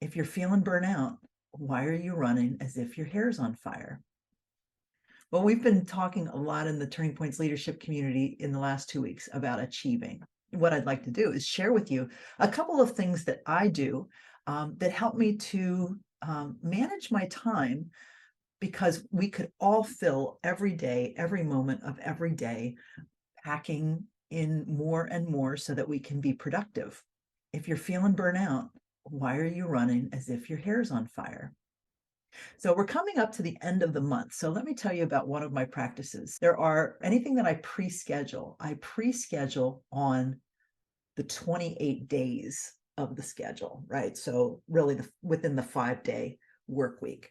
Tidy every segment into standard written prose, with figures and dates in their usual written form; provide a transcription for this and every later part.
If you're feeling burnout, why are you running as if your hair's on fire? Well, we've been talking a lot in the Turning Points leadership community in the last 2 weeks about achieving. What I'd like to do is share with you a couple of things that I do that help me to manage my time, because we could all fill every day, every moment of every day, packing in more and more so that we can be productive. If you're feeling burnout, why are you running as if your hair's on fire? So we're coming up to the end of the month. So let me tell you about one of my practices. There are anything that I pre-schedule. I pre-schedule on the 28 days of the schedule, right? So really within the 5-day work week.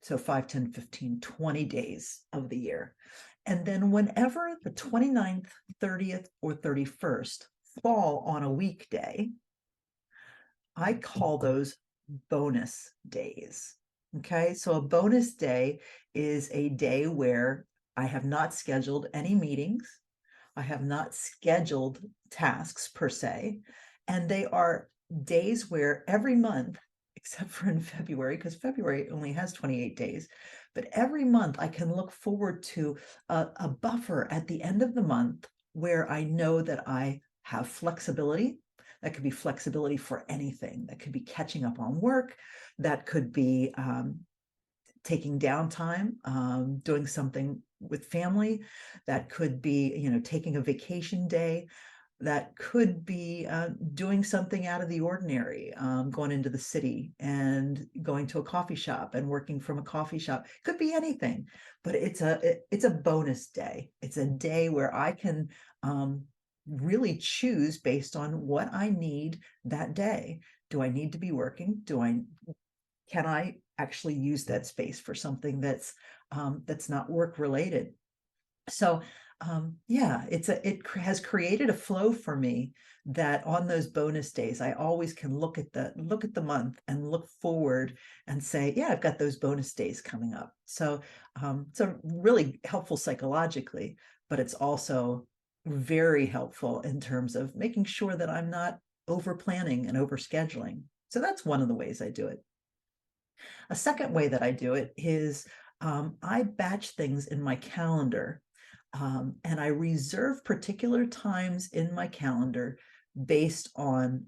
So 5, 10, 15, 20 days of the year. And then whenever the 29th, 30th, or 31st fall on a weekday, I call those bonus days. Okay, so a bonus day is a day where I have not scheduled any meetings. I have not scheduled tasks per se. And they are days where every month, except for in February, because February only has 28 days, but every month I can look forward to a buffer at the end of the month where I know that I have flexibility. That could be flexibility for anything. That could be catching up on work. That could be taking downtime, doing something with family. That could be, taking a vacation day. That could be doing something out of the ordinary, going into the city and going to a coffee shop and working from a coffee shop. Could be anything, but it's a bonus day. It's a day where I can really choose based on what I need that day. Do I need to be working? Can I actually use that space for something that's not work related? So yeah, it has created a flow for me that on those bonus days, I always can look at the month and look forward and say, yeah, I've got those bonus days coming up. So it's a really helpful psychologically, but it's also very helpful in terms of making sure that I'm not over planning and over scheduling. So that's one of the ways I do it. A second way that I do it is I batch things in my calendar, and I reserve particular times in my calendar based on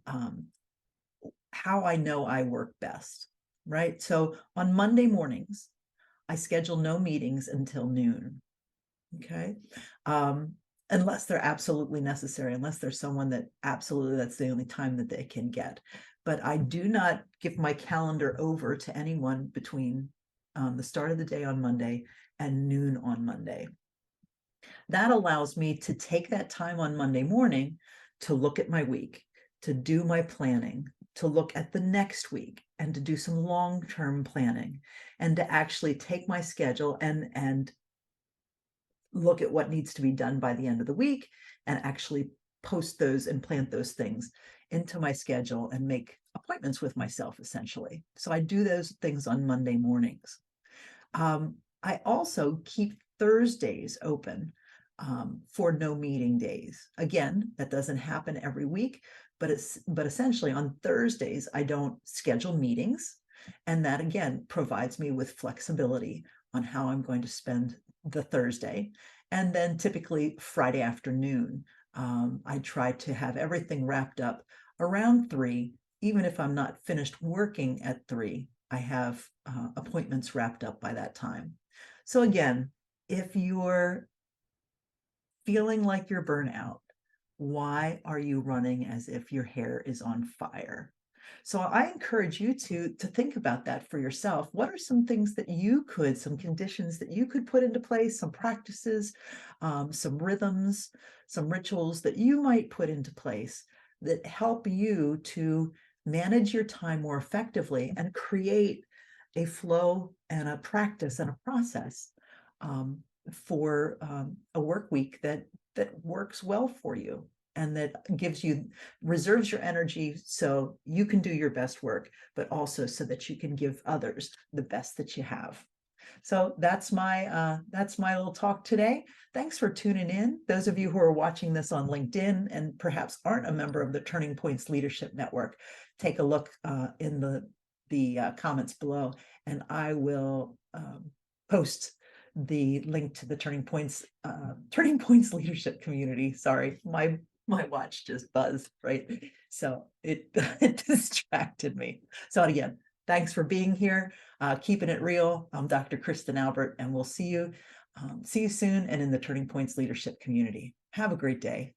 how I know I work best, right? So on Monday mornings, I schedule no meetings until noon. Okay. Unless they're absolutely necessary, unless there's someone that absolutely that's the only time that they can get. But I do not give my calendar over to anyone between the start of the day on Monday and noon on Monday. That allows me to take that time on Monday morning to look at my week, to do my planning, to look at the next week, and to do some long-term planning, and to actually take my schedule and look at what needs to be done by the end of the week and actually post those and plant those things into my schedule and make appointments with myself, essentially. So I do those things on Monday mornings. I also keep Thursdays open for no meeting days. Again, that doesn't happen every week, but essentially on Thursdays, I don't schedule meetings. And that again provides me with flexibility on how I'm going to spend the Thursday. And then typically Friday afternoon, I try to have everything wrapped up around 3. Even if I'm not finished working at 3, I have appointments wrapped up by that time. So again, if you're feeling like you're burnout, why are you running as if your hair is on fire? So I encourage you to think about that for yourself. What are some things that some conditions that you could put into place, some practices, some rhythms, some rituals that you might put into place that help you to manage your time more effectively and create a flow and a practice and a process for a work week that works well for you and that reserves your energy so you can do your best work, but also so that you can give others the best that you have. So that's my little talk today. Thanks for tuning in. Those of you who are watching this on LinkedIn and perhaps aren't a member of the Turning Points Leadership Network, take a look in the comments below, and I will post the link to the Turning Points Leadership Community. Sorry, my watch just buzzed, right? So it it distracted me. So again, thanks for being here. Keeping it real. I'm Dr. Kristen Albert, and we'll see you soon and in the Turning Points Leadership Community. Have a great day.